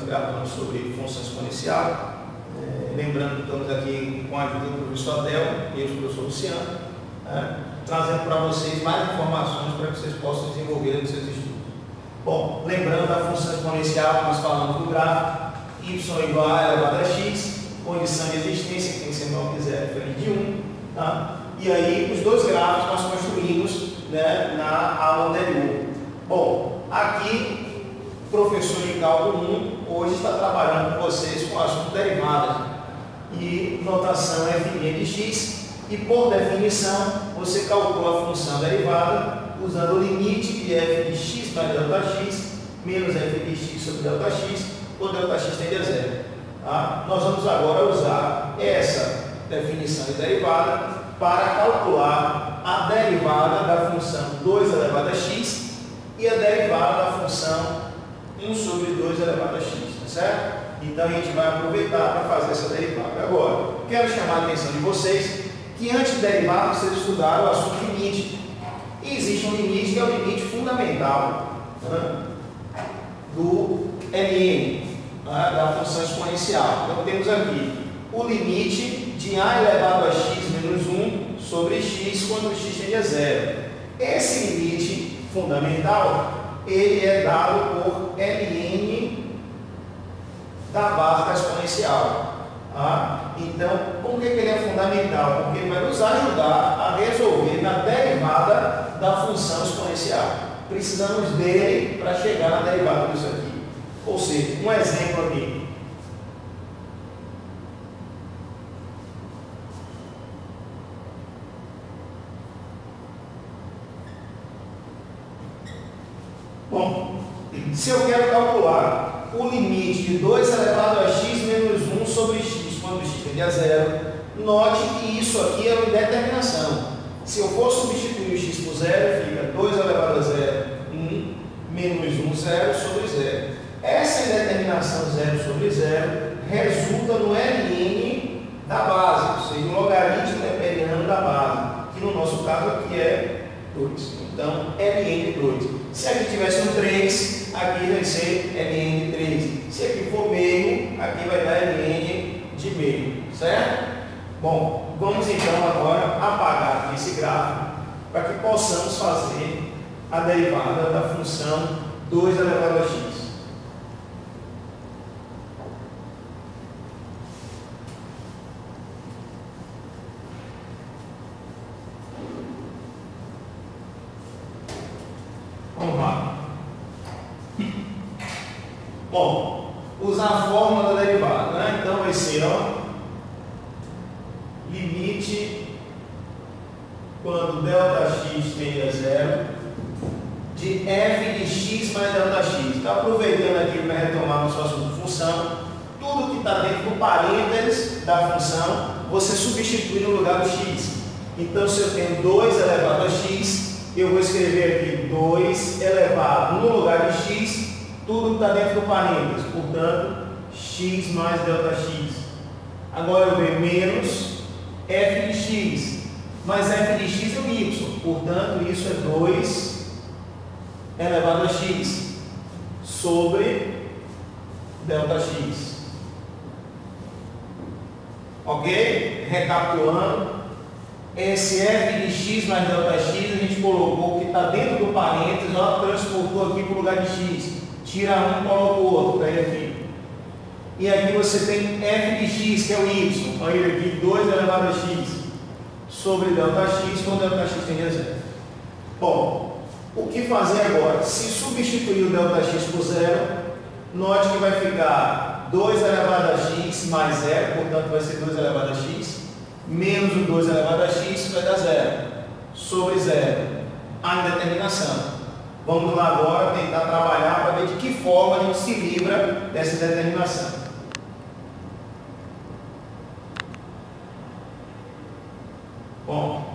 gravando sobre função exponencial. Lembrando que estamos aqui com a ajuda do professor Adel e do professor Luciano, trazendo para vocês mais informações para que vocês possam desenvolver os seus estudos. Bom, lembrando da função exponencial que nós falamos no gráfico, y igual a elevado a x, condição de existência, que tem que ser maior que 0, diferente de 1. Tá? E aí, os dois gráficos nós construímos, né, na aula anterior. Bom, aqui, o professor de cálculo 1 hoje está trabalhando com vocês com o assunto derivadas e notação f' de x, e por definição, você calcula a função derivada usando o limite de f de x mais ΔX menos f de x sobre ΔX, quando ΔX tende a 0. Tá? Nós vamos agora usar essa definição de derivada para calcular a derivada da função 2 elevado a x e a derivada da função 1 sobre 2 elevado a x, tá certo? Então a gente vai aproveitar para fazer essa derivada. Agora, quero chamar a atenção de vocês que antes de derivar vocês estudaram o assunto limite. E existe um limite que é o limite fundamental, né, do ln, né, da função exponencial. Então temos aqui o limite de a elevado a x menos 1 sobre x quando x tende a 0. Esse limite fundamental, ele é dado por ln da base da exponencial. Tá? Então, por que ele é fundamental? Porque ele vai nos ajudar a resolver na derivada da função exponencial. Precisamos dele para chegar na derivada disso aqui. Ou seja, um exemplo aqui. Bom, se eu quero calcular o limite de 2 elevado a x menos 1 sobre x quando x tende a 0, note que isso aqui é uma indeterminação. Se eu for substituir o x por 0, fica 2 elevado a 0, 1, menos 1, 0 sobre 0. Essa indeterminação 0 sobre 0 resulta no ln da base, ou seja, um logaritmo neperiano da base, que no nosso caso aqui é 2. Então, ln de 2. Se aqui tivesse um 3, aqui vai ser ln de 3. Se aqui for meio, aqui vai dar ln de meio, certo? Bom, vamos então agora apagar aqui esse gráfico para que possamos fazer a derivada da função 2 elevado a x. Vamos lá. Bom, usar a fórmula da derivada, né? Então vai ser, ó, limite quando ΔX tende a 0 de f de x mais ΔX. Está aproveitando aqui para retomar nosso assunto de função. Tudo que está dentro do parênteses da função, você substitui no lugar do x. Então, se eu tenho 2 elevado a x, eu vou escrever aqui 2 elevado no lugar de x, tudo que está dentro do parênteses, portanto, x mais ΔX. Agora eu venho menos f de x, mas f de x é o y, portanto, isso é 2 elevado a x sobre ΔX. Ok? Recapitulando. Esse f de x mais ΔX, a gente colocou o que está dentro do parênteses, ela transportou aqui para o lugar de x. Tira um, coloca o outro, pega aqui. E aqui você tem f de x, que é o y. Olha aqui, 2 elevado a x sobre ΔX, quando ΔX tende a 0. Bom, o que fazer agora? Se substituir o ΔX por 0, note que vai ficar 2 elevado a x mais 0, portanto vai ser 2 elevado a x, menos o 2 elevado a x vai dar 0, sobre 0, a indeterminação. Vamos lá agora tentar trabalhar para ver de que forma a gente se livra dessa indeterminação. Bom,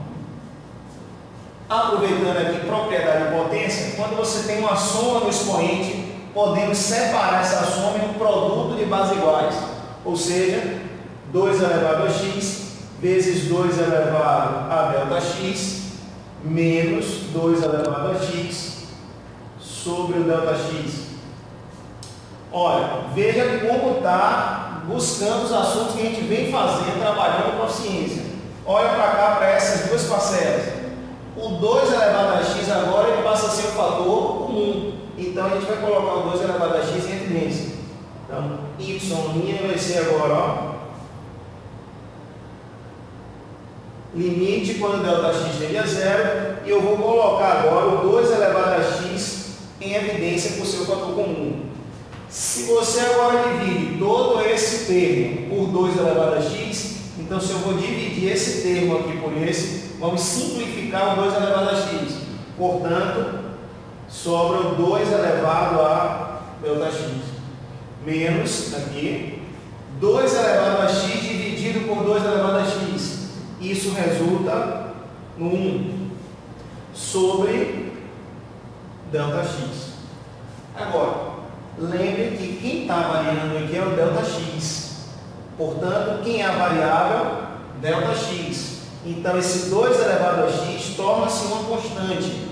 aproveitando aqui propriedade de potência, quando você tem uma soma no expoente, podemos separar essa soma em um produto de bases iguais, ou seja, 2 elevado a x vezes 2 elevado a ΔX menos 2 elevado a x sobre o ΔX. Olha, veja como está buscando os assuntos que a gente vem fazendo, trabalhando com a ciência. Olha para cá, para essas duas parcelas. O 2 elevado a x agora ele passa a ser um fator comum. Então a gente vai colocar o 2 elevado a x em evidência. Então, y' vai ser agora, ó, limite quando ΔX tende a zero, e eu vou colocar agora o 2 elevado a x em evidência por seu fator comum. Se você agora divide todo esse termo por 2 elevado a x, então se eu vou dividir esse termo aqui por esse, vamos simplificar o 2 elevado a x. Portanto, sobra o 2 elevado a ΔX. Menos, aqui, 2 elevado a x dividido por 2 elevado a x. Isso resulta no 1 sobre ΔX. Agora, lembre que quem está variando aqui é o ΔX. Portanto, quem é a variável? ΔX. Então, esse 2 elevado a x torna-se uma constante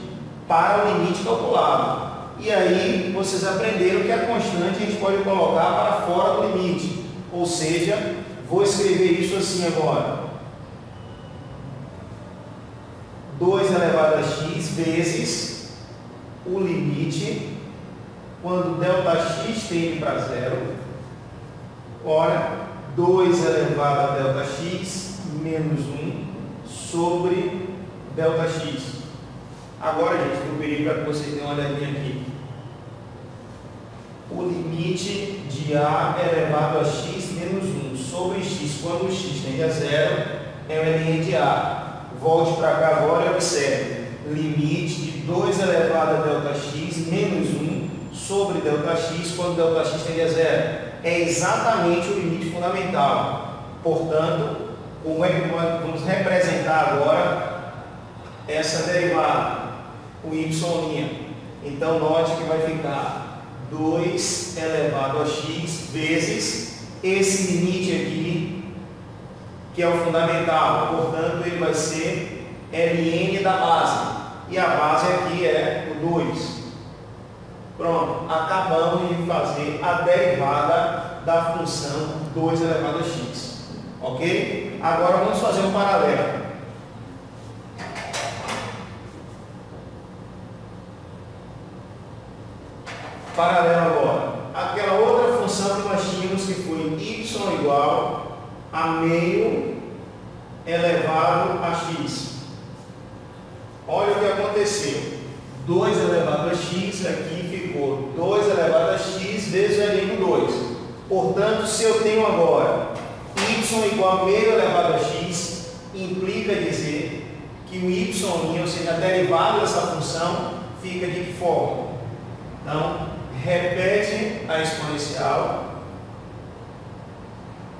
para o limite calculado. E aí, vocês aprenderam que a constante a gente pode colocar para fora do limite. Ou seja, vou escrever isso assim agora. 2 elevado a x vezes o limite quando ΔX tende para zero. Olha, 2 elevado a ΔX menos 1 sobre ΔX. Agora, gente, vou pedir para que vocês dêem uma olhadinha aqui. O limite de A elevado a x menos 1 sobre x, quando o x tende a zero, é o ln de A. Volte para cá agora e observe. Limite de 2 elevado a ΔX menos 1 sobre ΔX, quando ΔX tende a zero. É exatamente o limite fundamental. Portanto, como é que vamos representar agora essa derivada? O y'. Então, note que vai ficar 2 elevado a x vezes esse limite aqui, que é o fundamental. Portanto, ele vai ser ln da base. E a base aqui é o 2. Pronto, acabamos de fazer a derivada da função 2 elevado a x. Ok? Agora vamos fazer um paralelo. Paralelo agora. Aquela outra função que nós tínhamos que foi y igual a meio elevado a x. Olha o que aconteceu. 2 elevado a x aqui ficou 2 elevado a x vezes o ln 2. Portanto, se eu tenho agora y igual a meio elevado a x, implica dizer que o y', ou seja, a derivada dessa função, fica de que forma? Então, repete a exponencial.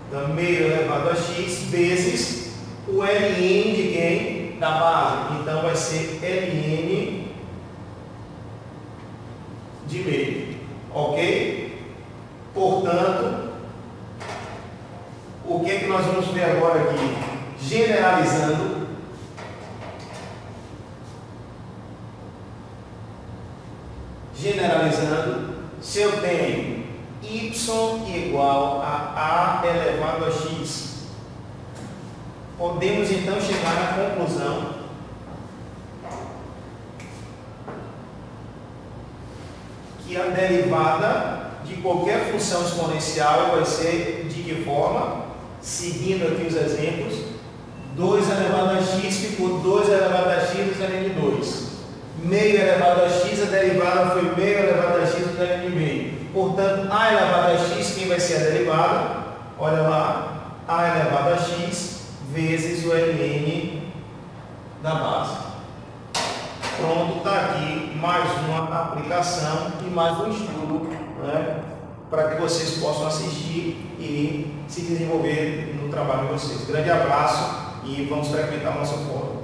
Então, meio elevado a x vezes o ln de quem? Da base. Então, vai ser ln de meio. Ok? Portanto, o que é que nós vamos ver agora aqui? Generalizando. Generalizando, se eu tenho y igual a elevado a x, podemos então chegar à conclusão que a derivada de qualquer função exponencial vai ser de que forma? Seguindo aqui os exemplos, 2 elevado a x ficou 2 elevado a x vezes ln 2. Meio elevado a x, a derivada foi meio elevado a x vezes ln meio. Portanto, a elevado a x, quem vai ser a derivada? Olha lá, a elevado a x vezes o ln da base. Pronto, está aqui mais uma aplicação e mais um estudo, né, para que vocês possam assistir e se desenvolver no trabalho de vocês. Grande abraço e vamos frequentar o nosso fórum.